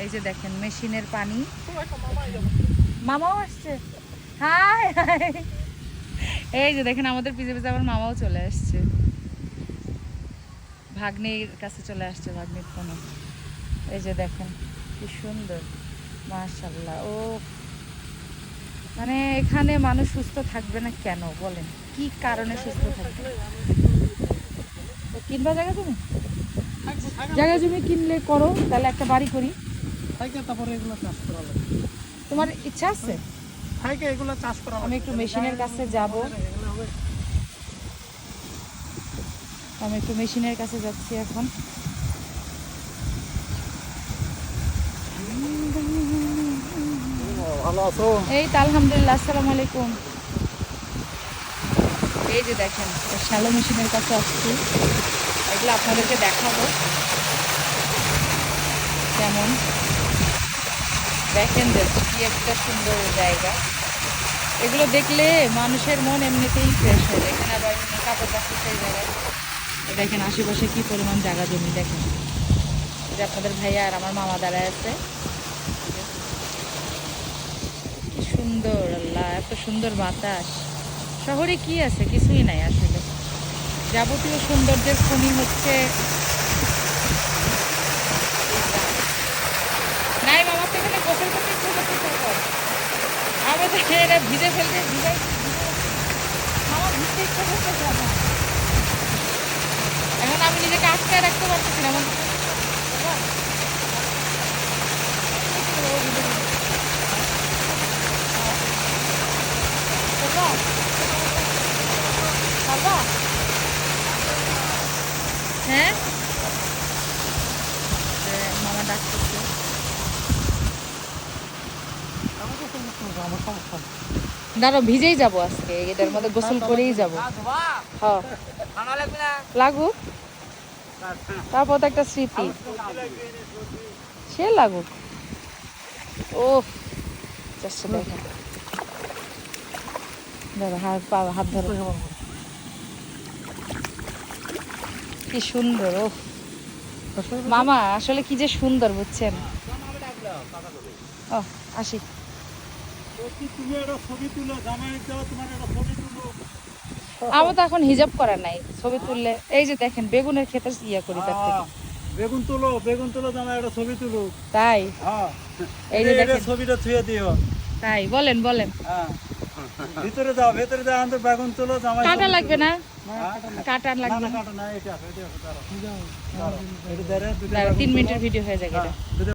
এই যে দেখেন মেশিনের পানি। মামাও আসছে, হাই হাই। এই যে দেখেন আমাদের পিছে পিছে আমার মামাও চলে আসছে, ভাগ্নির কাছে চলে আসছে, ভাগ্নির ফোনে। এই যে দেখেন কি সুন্দর, মাশাআল্লাহ। ও মানে এখানে মানুষ সুস্থ থাকবে না কেন বলেন, কি কারণে সুস্থ থাকবে? কিনবা জায়গা জমি, জায়গা জমি কিনলে করো, তাহলে একটা বাড়ি করি। তারপরে এগুলো চাষ করা লাগবে। তোমার ইচ্ছা আছে? এগুলো চাষ করা আমি একটু মেশিনের কাছে যাব, আমি একটু মেশিনের কাছে যাচ্ছি এখন। ভালো আছো? এই তো আলহামদুলিল্লাহ, আসসালামু আলাইকুম। এই যে দেখেন শ্যালো মেশিনের কাছে আসছি, এগুলো আপনাদেরকে দেখাবো কেমন। দেখেন জাস্ট কি একটা সুন্দর জায়গা, এগুলো দেখলে মানুষের মন এমনিতেই ফ্রেশ হয়ে যায়। এখানে আবার কাপড় রাখতে সেই জায়গায় দেখেন আশেপাশে কি পরিমাণ জায়গা জমি। দেখেন যে আপনাদের ভাইয়া আর আমার মামা দাঁড়ায় আছে, কি সুন্দর, আল্লাহ এত সুন্দর বাতাস। শহরে কি আছে? কিছুই নাই আসলে। যাবতীয় সৌন্দর্যের খনি হচ্ছে নাই। মামা তো এখানে গোসল করতে ইচ্ছে করতে আমাদের এরা ভিজে ফেলতে ভিজাই, আমার ভিজতে ইচ্ছে করতেছে আমার। এখন আমি নিজেকে আটকায় রাখতে পারতেছি না। হ্যাঁ মামা ডাকতেছে। দাঁড়ো, ভিজেই যাবো আজকে, এটার মধ্যে গোসল করেই যাবো। হ্যাঁ লাগুক, তারপর তো একটা স্মৃতি সে লাগুক। ও চেষ্টা দেখেন, ধরো হাত ধরো, কি সুন্দর। ও মামা আসলে কি যে সুন্দর বুঝছেন। ও আসি, আমার তো এখন হিজাব করা নাই, ছবি তুললে। এই যে দেখেন বেগুনের ক্ষেতে ইয়া করি, তার থেকে বেগুন তুলো জামাই একটা ছবি তুলো। তাই এই যে দেখেন ছবিটা ছুঁয়ে দিও। তাই বলেন বলেন। ভিতরে যাও আমাদের বেগুন তুলো জামাই। কাটা লাগবে না, কাটা লাগবে না। কাটা না, এটা আছে, এটা আছে। দাঁড়াও, 3 মিনিটের ভিডিও হয়ে যায় এটা।